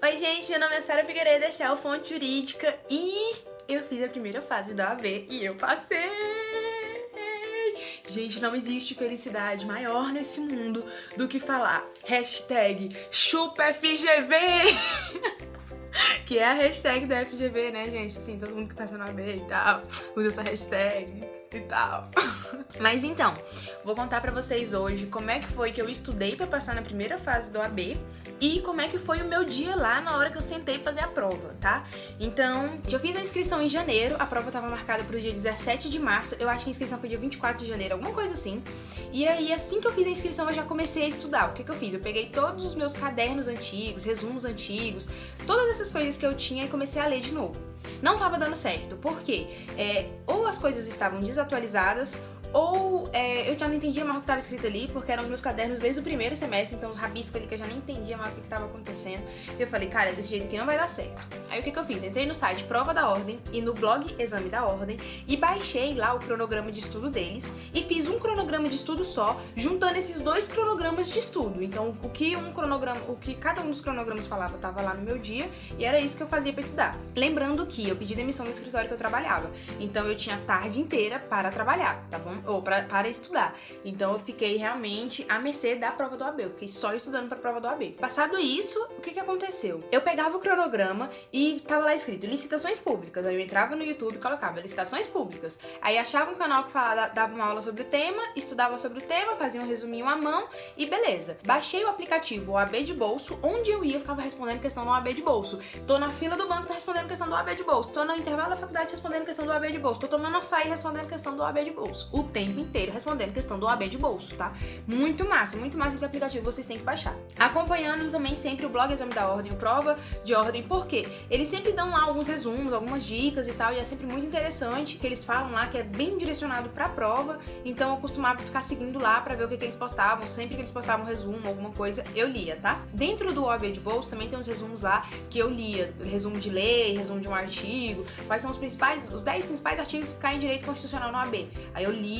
Oi gente, meu nome é Sara Figueiredo, esse é o Fonte Jurídica e eu fiz a primeira fase da OAB e eu passei! Gente, não existe felicidade maior nesse mundo do que falar #ChupaFGV! Que é a hashtag da FGV, né, gente? Assim, todo mundo que passa na OAB e tal, usa essa hashtag e tal. Mas então, vou contar pra vocês hoje como é que foi que eu estudei pra passar na primeira fase do OAB e como é que foi o meu dia lá na hora que eu sentei pra fazer a prova, tá? Então, eu fiz a inscrição em janeiro, a prova tava marcada pro dia 17 de março, eu acho que a inscrição foi dia 24 de janeiro, alguma coisa assim. E aí, assim que eu fiz a inscrição, eu já comecei a estudar. O que eu fiz? Eu peguei todos os meus cadernos antigos, resumos antigos, todas essas coisas que eu tinha e comecei a ler de novo. Não tava dando certo, por quê? Ou as coisas estavam desatualizadas, ou eu já não entendia mais o que estava escrito ali, porque eram meus cadernos desde o primeiro semestre, então os rabiscos ali que eu já nem entendia mais o que estava acontecendo. E eu falei, cara, desse jeito aqui não vai dar certo. Aí o que eu fiz? Entrei no site Prova da Ordem e no blog Exame da Ordem e baixei lá o cronograma de estudo deles e fiz um cronograma de estudo só, juntando esses dois cronogramas de estudo. Então o que cada um dos cronogramas falava estava lá no meu dia e era isso que eu fazia para estudar. Lembrando que eu pedi demissão do escritório que eu trabalhava, então eu tinha a tarde inteira para trabalhar, tá bom? Ou para estudar. Então eu fiquei realmente à mercê da prova do OAB. Eu fiquei só estudando pra prova do OAB. Passado isso, o que aconteceu? Eu pegava o cronograma e tava lá escrito licitações públicas. Aí eu entrava no YouTube e colocava licitações públicas. Aí achava um canal que dava uma aula sobre o tema, estudava sobre o tema, fazia um resuminho à mão e beleza. Baixei o aplicativo OAB de bolso, onde eu ia, eu ficava respondendo questão do OAB de bolso. Tô na fila do banco, tô respondendo questão do OAB de bolso. Tô no intervalo da faculdade respondendo questão do OAB de bolso. Tô tomando açaí respondendo questão do OAB de bolso. O tempo inteiro respondendo questão do OAB de bolso, tá? Muito massa esse aplicativo, vocês têm que baixar. Acompanhando também sempre o blog Exame da Ordem, o Prova de Ordem, porque eles sempre dão lá alguns resumos, algumas dicas e tal, e é sempre muito interessante que eles falam lá, que é bem direcionado pra prova, então eu costumava ficar seguindo lá pra ver o que eles postavam, sempre que eles postavam um resumo, alguma coisa, eu lia, tá? Dentro do OAB de bolso também tem uns resumos lá que eu lia, resumo de lei, resumo de um artigo, quais são os 10 principais artigos que caem em direito constitucional no OAB. Aí eu lia,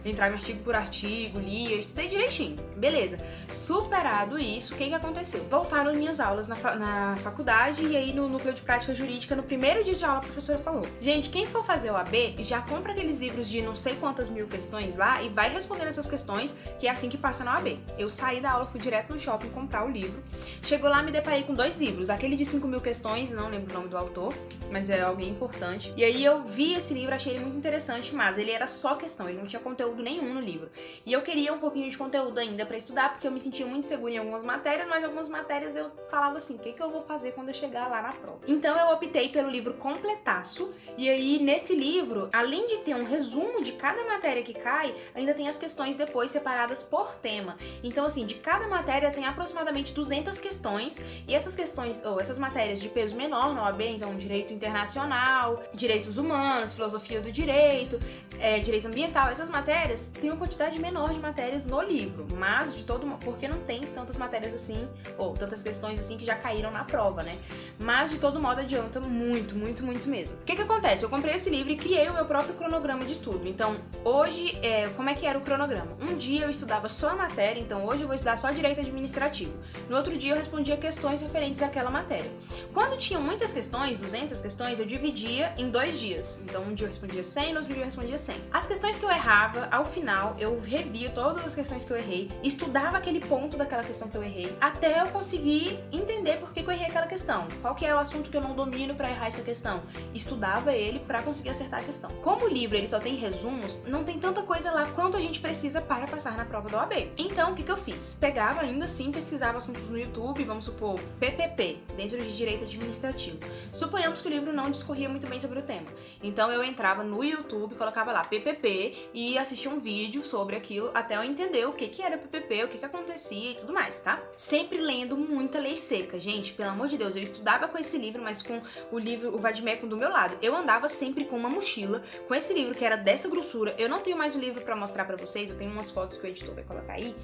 entrava artigo por artigo, lia, estudei direitinho. Beleza. Superado isso, o que aconteceu? Voltaram as minhas aulas na faculdade e aí no núcleo de prática jurídica, no primeiro dia de aula, a professora falou: gente, quem for fazer o OAB, já compra aqueles livros de não sei quantas mil questões lá e vai respondendo essas questões, que é assim que passa na OAB. Eu saí da aula, fui direto no shopping comprar o livro. Chegou lá, me deparei com 2 livros. Aquele de 5.000 questões, não lembro o nome do autor, mas é alguém importante. E aí eu vi esse livro, achei ele muito interessante, mas ele era só questão, ele não tinha conteúdo nenhum no livro. E eu queria um pouquinho de conteúdo ainda pra estudar, porque eu me sentia muito segura em algumas matérias, mas algumas matérias eu falava assim, o que eu vou fazer quando eu chegar lá na prova? Então eu optei pelo livro completaço, e aí nesse livro, além de ter um resumo de cada matéria que cai, ainda tem as questões depois separadas por tema. Então assim, de cada matéria tem aproximadamente 200 questões, e essas questões, ou essas matérias de peso menor na OAB, então direito internacional, direitos humanos, filosofia do direito, direito ambiental, essas matérias têm uma quantidade menor de matérias no livro, mas de todo modo, porque não tem tantas matérias assim, ou tantas questões assim que já caíram na prova, né? Mas de todo modo adianta muito, muito, muito mesmo. O que acontece? Eu comprei esse livro e criei o meu próprio cronograma de estudo. Então, hoje, como é que era o cronograma? Um dia eu estudava só a matéria, então hoje eu vou estudar só direito administrativo. No outro dia eu respondia questões referentes àquela matéria. Quando tinha muitas questões, 200 questões, eu dividia em 2 dias. Então, um dia eu respondia 100, no outro dia eu respondia 100. As questões que eu errava, ao final, eu revia todas as questões que eu errei, estudava aquele ponto daquela questão que eu errei, até eu conseguir entender por que eu errei aquela questão. Qual que é o assunto que eu não domino pra errar essa questão? Estudava ele pra conseguir acertar a questão. Como o livro ele só tem resumos, não tem tanta coisa lá quanto a gente precisa para passar na prova da OAB. Então, o que eu fiz? Pegava ainda assim, pesquisava assuntos no YouTube, vamos supor, PPP, dentro de direito administrativo. Suponhamos que o livro não discorria muito bem sobre o tema. Então, eu entrava no YouTube, colocava lá PPP e assistia um vídeo sobre aquilo até eu entender o que era PPP, o que acontecia e tudo mais, tá? Sempre lendo muita lei seca, gente, pelo amor de Deus, eu estudava andava com esse livro, mas com o livro, o Vadimécum do meu lado. Eu andava sempre com uma mochila, com esse livro que era dessa grossura. Eu não tenho mais o livro pra mostrar pra vocês, eu tenho umas fotos que o editor vai colocar aí.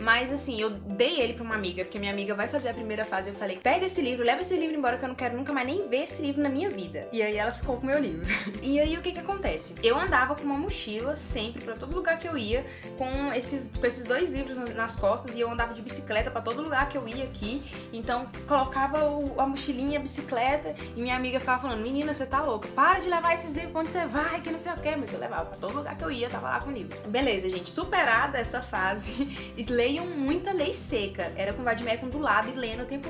Mas assim, eu dei ele pra uma amiga, porque minha amiga vai fazer a primeira fase. Eu falei, pega esse livro, leva esse livro embora que eu não quero nunca mais nem ver esse livro na minha vida. E aí ela ficou com o meu livro. E aí o que acontece? Eu andava com uma mochila sempre pra todo lugar que eu ia, com esses dois livros nas costas, e eu andava de bicicleta pra todo lugar que eu ia aqui. Então colocava a mochilinha, a bicicleta, e minha amiga ficava falando, menina, você tá louca, para de levar esses livros pra onde você vai, que não sei o que. Mas eu levava pra todo lugar que eu ia, tava lá com o livro. Beleza, gente, superada essa fase, leiam muita lei seca. Era com o Vadimécum do lado e lendo o tempo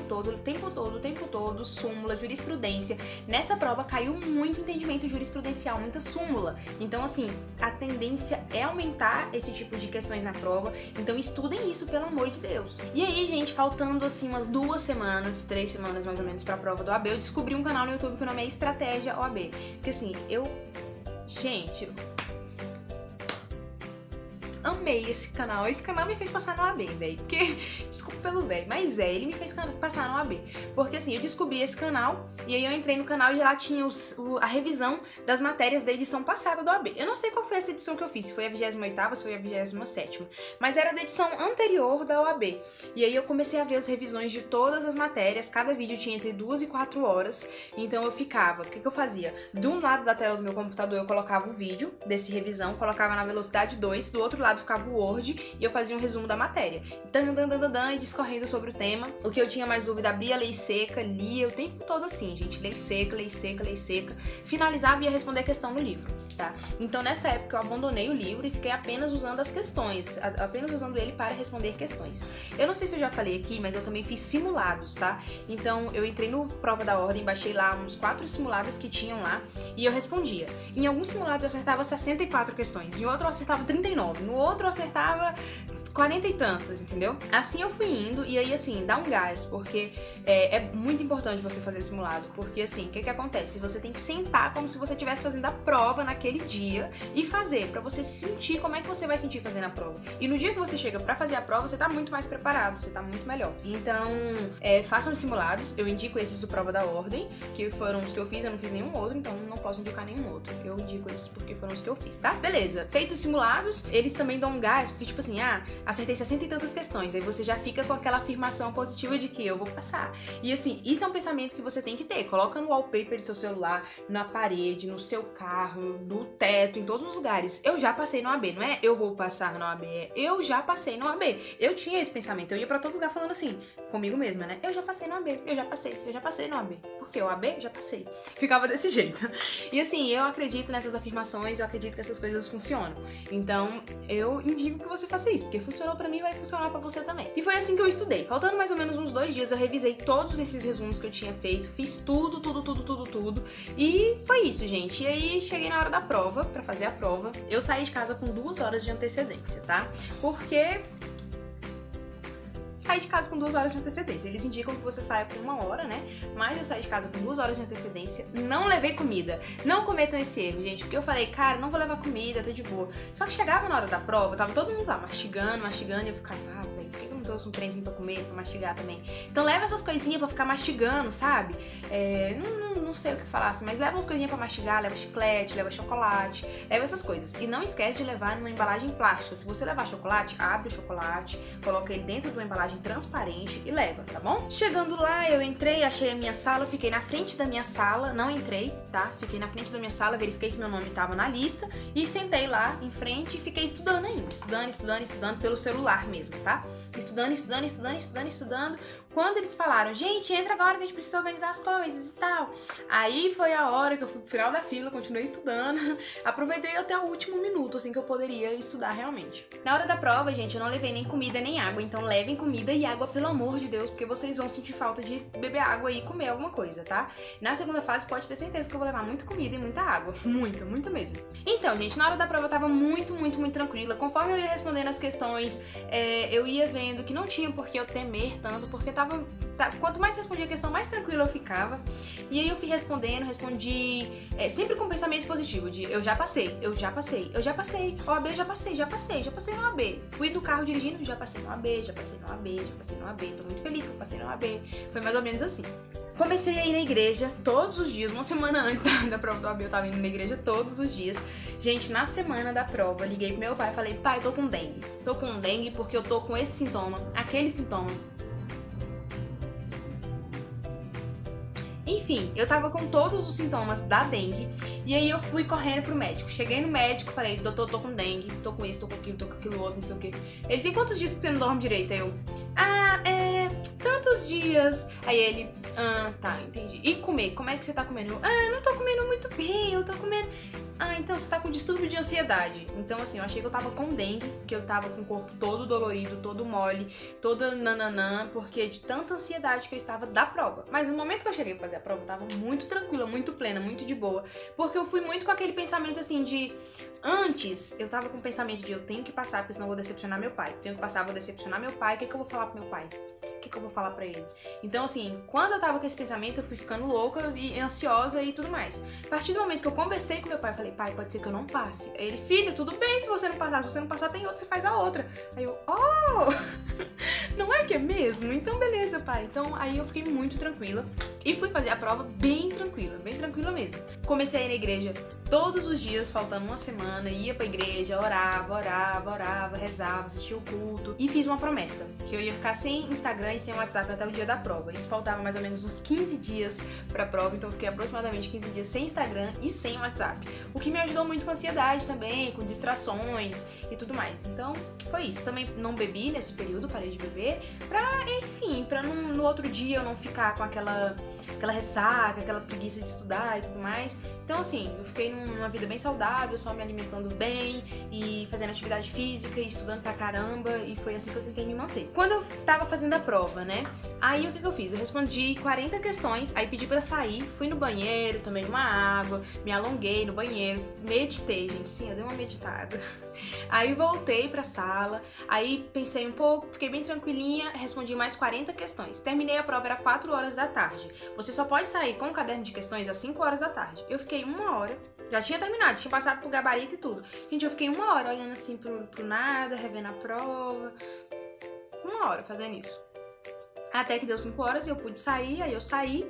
todo, súmula, jurisprudência. Nessa prova caiu muito entendimento jurisprudencial, muita súmula. Então, assim, a tendência é aumentar esse tipo de questões na prova. Então, estudem isso, pelo amor de Deus. E aí, gente, faltando, assim, umas 2 semanas, 3 semanas mais ou menos pra prova do OAB, eu descobri um canal no YouTube que o nome é Estratégia OAB. Porque, assim, Gente, amei esse canal. Esse canal me fez passar no AB, velho. Porque, desculpa pelo velho, mas ele me fez passar no AB. Porque assim, eu descobri esse canal e aí eu entrei no canal e lá tinha a revisão das matérias da edição passada do AB. Eu não sei qual foi essa edição que eu fiz, se foi a 28ª, se foi a 27ª, mas era da edição anterior da OAB. E aí eu comecei a ver as revisões de todas as matérias, cada vídeo tinha entre 2 e 4 horas, então eu ficava, o que eu fazia? De um lado da tela do meu computador eu colocava o vídeo desse revisão, colocava na velocidade 2, do outro lado ficava o Word e eu fazia um resumo da matéria. E discorrendo sobre o tema. O que eu tinha mais dúvida, abria a lei seca, lia o tempo todo assim, gente. Lei seca, lei seca, lei seca. Finalizava e ia responder a questão no livro, tá? Então nessa época eu abandonei o livro e fiquei apenas usando as questões, apenas usando ele para responder questões. Eu não sei se eu já falei aqui, mas eu também fiz simulados, tá? Então eu entrei no Prova da Ordem, baixei lá uns 4 simulados que tinham lá e eu respondia. Em alguns simulados eu acertava 64 questões, em outro eu acertava 39, no outro eu acertava 40 e tantas, entendeu? Assim eu fui indo e aí assim, dá um gás, porque é muito importante você fazer simulado, porque assim, o que acontece? Você tem que sentar como se você estivesse fazendo a prova naquele dia e fazer, pra você sentir como é que você vai sentir fazendo a prova. E no dia que você chega pra fazer a prova, você tá muito mais preparado, você tá muito melhor. Então, façam os simulados, eu indico esses do Prova da Ordem, que foram os que eu fiz, eu não fiz nenhum outro, então não posso indicar nenhum outro. Eu indico esses porque foram os que eu fiz, tá? Beleza, feitos os simulados, eles também dão um gás, porque tipo assim, acertei 60 e tantas questões, aí você já fica com aquela afirmação positiva de que eu vou passar. E assim, isso é um pensamento que você tem que ter. Coloca no wallpaper do seu celular, na parede, no seu carro, no teto, em todos os lugares. Eu já passei no AB, não é eu vou passar no AB, eu já passei no AB. Eu tinha esse pensamento, eu ia pra todo lugar falando assim, comigo mesma, né? Eu já passei no AB, eu já passei no AB. Porque o AB, já passei. Ficava desse jeito. E assim, eu acredito nessas afirmações, eu acredito que essas coisas funcionam. Então, eu indico que você faça isso, porque funcionou pra mim, vai funcionar pra você também. E foi assim que eu estudei. Faltando mais ou menos uns 2 dias, eu revisei todos esses resumos que eu tinha feito, fiz tudo. E foi isso, gente. E aí, cheguei na hora da prova, pra fazer a prova. Eu saí de casa com 2 horas de antecedência, tá? Porque sair de casa com 2 horas de antecedência. Eles indicam que você saia com 1 hora, né? Mas eu saí de casa com 2 horas de antecedência. Não levei comida. Não cometam esse erro, gente. Porque eu falei, cara, não vou levar comida, tá de boa. Só que chegava na hora da prova, tava todo mundo lá mastigando. E eu ficava, velho, por que eu não trouxe um trenzinho pra comer, pra mastigar também? Então leva essas coisinhas pra ficar mastigando, sabe? Não sei o que falar assim, mas leva umas coisinhas pra mastigar, leva chiclete, leva chocolate, leva essas coisas. E não esquece de levar numa embalagem plástica. Se você levar chocolate, abre o chocolate, coloca ele dentro de uma embalagem transparente e leva, tá bom? Chegando lá, eu entrei, achei a minha sala, fiquei na frente da minha sala, não entrei, tá? Fiquei na frente da minha sala, verifiquei se meu nome tava na lista e sentei lá em frente e fiquei estudando ainda. Estudando pelo celular mesmo, tá? Estudando. Quando eles falaram, gente, entra agora que a gente precisa organizar as coisas e tal. Aí foi a hora que eu fui pro final da fila, continuei estudando. Aproveitei até o último minuto, assim, que eu poderia estudar realmente. Na hora da prova, gente, eu não levei nem comida nem água, então levem comida e água, pelo amor de Deus, porque vocês vão sentir falta de beber água e comer alguma coisa, tá? Na segunda fase, pode ter certeza que eu vou levar muita comida e muita água. Muito mesmo. Então, gente, na hora da prova eu tava muito tranquila. Conforme eu ia respondendo as questões, eu ia vendo que não tinha por que eu temer tanto, porque quanto mais respondia a questão, mais tranquila eu ficava. E aí eu fui respondi sempre com pensamento positivo, de eu já passei, OAB já passei no AB. Fui do carro dirigindo, já passei no AB, tô muito feliz que eu passei no AB. Foi mais ou menos assim. Comecei a ir na igreja todos os dias, uma semana antes da prova do OAB eu tava indo na igreja todos os dias. Gente, na semana da prova, liguei pro meu pai e falei, pai, tô com dengue. Tô com dengue porque eu tô com esse sintoma, aquele sintoma. Enfim, eu tava com todos os sintomas da dengue e aí eu fui correndo pro médico. Cheguei no médico, falei, doutor, tô com dengue, tô com isso, tô com aquilo outro, não sei o quê. Ele, tem quantos dias que você não dorme direito? Aí eu, tantos dias. Aí ele, tá, entendi. E comer? Como é que você tá comendo? Eu não tô comendo muito bem, eu tô comendo... então você tá com distúrbio de ansiedade. Então, assim, eu achei que eu tava com dengue, que eu tava com o corpo todo dolorido, todo mole, toda nananã, porque de tanta ansiedade que eu estava da prova. Mas no momento que eu cheguei pra fazer a prova, eu tava muito tranquila, muito plena, muito de boa, porque eu fui muito com aquele pensamento, assim, de... Antes, eu tava com o pensamento de eu tenho que passar, porque senão eu vou decepcionar meu pai. Tenho que passar, vou decepcionar meu pai, o que eu vou falar pro meu pai? O que eu vou falar pra ele? Então, assim, quando eu tava com esse pensamento, eu fui ficando louca e ansiosa e tudo mais. A partir do momento que eu conversei com meu pai, eu falei, pai, pode ser que eu não passe. Aí ele, filho, tudo bem se você não passar. Se você não passar, tem outra, você faz a outra. Aí eu, não é que é mesmo? Então, beleza, pai. Então, aí eu fiquei muito tranquila e fui fazer a prova bem tranquila mesmo. Comecei a ir na igreja todos os dias, faltando uma semana, ia pra igreja, orava, rezava, assistia o culto e fiz uma promessa, que eu ia ficar sem Instagram e sem WhatsApp até o dia da prova. Isso faltava mais ou menos uns 15 dias pra prova, então eu fiquei aproximadamente 15 dias sem Instagram e sem WhatsApp. O que me ajudou muito com ansiedade também, com distrações e tudo mais. Então, foi isso. Também não bebi nesse período, parei de beber, pra no outro dia eu não ficar com aquela ressaca, aquela preguiça de estudar e tudo mais. Então, assim, eu fiquei numa vida bem saudável, só me alimentando bem e fazendo atividade física e estudando pra caramba, e foi assim que eu tentei me manter. Quando eu tava fazendo a prova, né, aí o que eu fiz? Eu respondi 40 questões, aí pedi pra sair, fui no banheiro, tomei uma água, me alonguei no banheiro, meditei, gente, sim, eu dei uma meditada. Aí voltei pra sala, aí pensei um pouco, fiquei bem tranquilinha, respondi mais 40 questões. Terminei a prova, era 4 horas da tarde. Você só pode sair com o caderno de questões às 5 horas da tarde. Eu fiquei 1 hora, já tinha terminado, tinha passado pro gabarito e tudo. Gente, eu fiquei 1 hora olhando assim pro nada, revendo a prova. 1 hora fazendo isso. Até que deu 5 horas e eu pude sair, aí eu saí.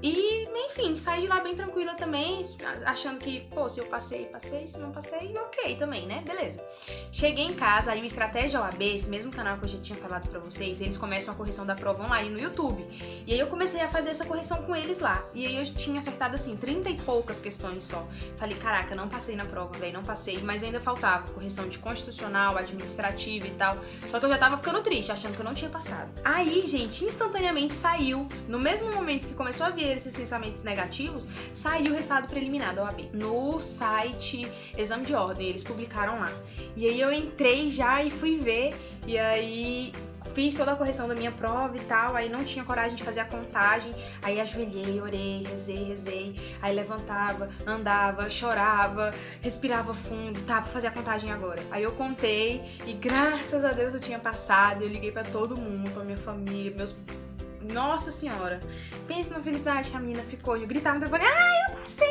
E, enfim, saí de lá bem tranquila também, achando que, pô, se eu passei, se não passei, ok também, né? Beleza. Cheguei em casa, aí o Estratégia OAB, esse mesmo canal que eu já tinha falado pra vocês, eles começam a correção da prova online no YouTube. E aí eu comecei a fazer essa correção com eles lá. E aí eu tinha acertado, assim, 30 e poucas questões só. Falei, caraca, não passei na prova, velho, não passei. Mas ainda faltava correção de constitucional, administrativa e tal. Só que eu já tava ficando triste, achando que eu não tinha passado. Aí, gente, instantaneamente saiu, no mesmo momento que começou a vir esses pensamentos negativos, saiu o resultado preliminar da OAB no site Exame de Ordem, eles publicaram lá. E aí eu entrei já e fui ver, e aí fiz toda a correção da minha prova e tal, aí não tinha coragem de fazer a contagem, aí ajoelhei, orei, rezei, aí levantava, andava, chorava, respirava fundo, tá, vou fazer a contagem agora. Aí eu contei e graças a Deus eu tinha passado, eu liguei pra todo mundo, pra minha família, meus... Nossa senhora, pensa na felicidade que a menina ficou, eu gritava no telefone, eu passei!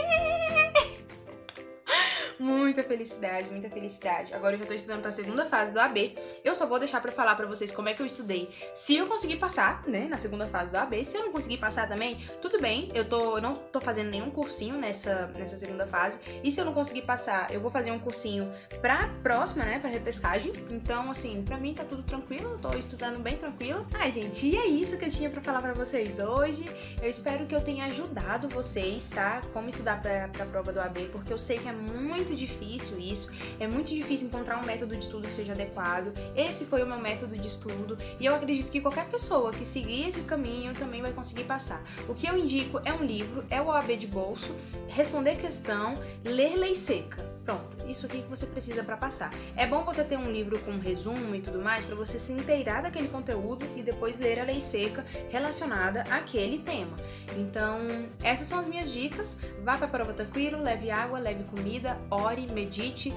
Muita felicidade, muita felicidade. Agora eu já tô estudando pra segunda fase do AB. Eu só vou deixar pra falar pra vocês como é que eu estudei. Se eu conseguir passar, né, na segunda fase do AB. Se eu não conseguir passar também, tudo bem. Eu não tô fazendo nenhum cursinho nessa segunda fase. E se eu não conseguir passar, eu vou fazer um cursinho pra próxima, né, pra repescagem. Então, assim, pra mim tá tudo tranquilo. Eu tô estudando bem tranquila. Gente, e é isso que eu tinha pra falar pra vocês hoje. Eu espero que eu tenha ajudado vocês, tá? Como estudar pra prova do AB, porque eu sei que é muito difícil isso, é muito difícil encontrar um método de estudo que seja adequado. Esse foi o meu método de estudo e eu acredito que qualquer pessoa que seguir esse caminho também vai conseguir passar. O que eu indico é um livro, é o OAB de bolso, responder questão, ler lei seca. Pronto, isso aqui que você precisa para passar. É bom você ter um livro com resumo e tudo mais para você se inteirar daquele conteúdo e depois ler a lei seca relacionada àquele tema. Então, essas são as minhas dicas. Vá para a prova tranquilo, leve água, leve comida, ore, medite,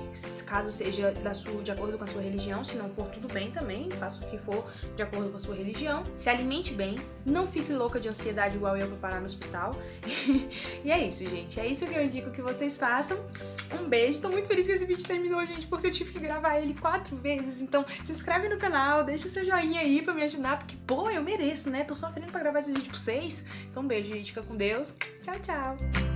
caso seja de acordo com a sua religião. Se não for, tudo bem também, faça o que for de acordo com a sua religião. Se alimente bem, não fique louca de ansiedade igual eu para parar no hospital. E é isso, gente. É isso que eu indico que vocês façam. Um beijo, tô muito feliz feliz que esse vídeo terminou, gente, porque eu tive que gravar ele 4 vezes. Então, se inscreve no canal, deixa o seu joinha aí pra me ajudar, porque, pô, eu mereço, né? Tô sofrendo pra gravar esses vídeos pra vocês. Então, beijo, gente. Fica com Deus. Tchau, tchau.